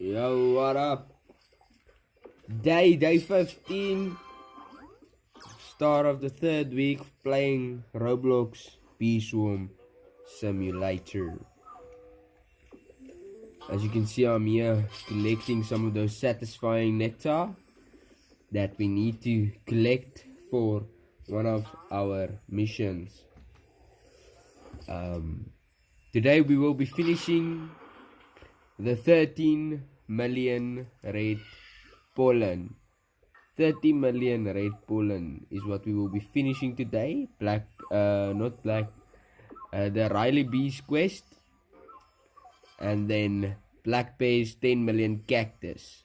Yo, what up? Day 15. Start of the third week playing Roblox Bee Swarm Simulator. As you can see, I'm here collecting some of those satisfying nectar that we need to collect for one of our missions. Today we will be finishing the 13 million red pollen. 30 million red pollen is what we will be finishing today. The Riley Bees quest, and then Black Bear's 10 million cactus.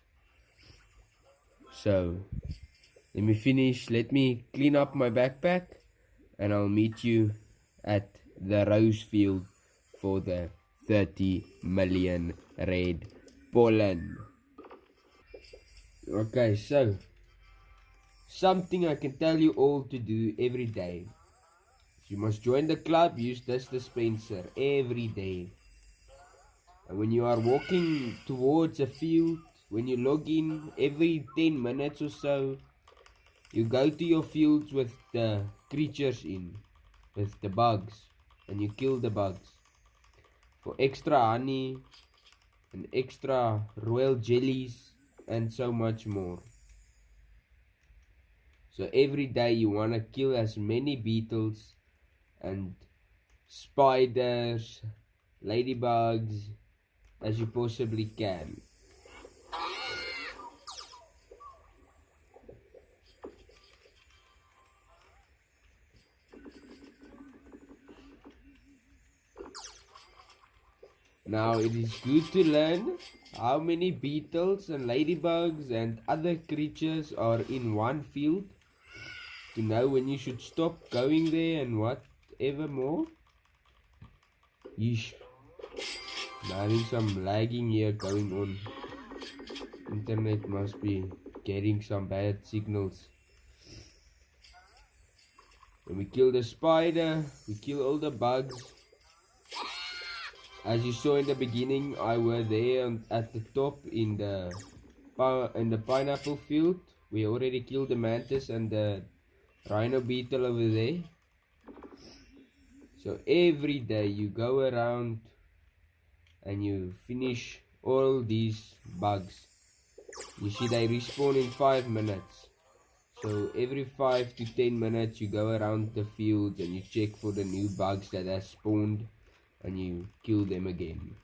So let me clean up my backpack, and I'll meet you at the rose field for the 30 million red pollen. Okay, so something I can tell you all to do every day. You must join the club, use this dispenser every day. And when you are walking towards a field, when you log in every 10 minutes or so, you go to your fields with the creatures in, with the bugs, and you kill the bugs for extra honey and extra royal jellies and so much more. So every day you want to kill as many beetles and spiders, ladybugs as you possibly can. Now it is good to learn how many beetles and ladybugs and other creatures are in one field, to know when you should stop going there and whatever more. Yeesh. I'm having some lagging here going on. Internet must be getting some bad signals. When we kill the spider, we kill all the bugs. As you saw in the beginning, I was there at the top in the pineapple field. We already killed the mantis and the rhino beetle over there. So every day you go around and you finish all these bugs. You see, they respawn in 5 minutes. So every 5 to 10 minutes you go around the field and you check for the new bugs that have spawned, and you kill them again.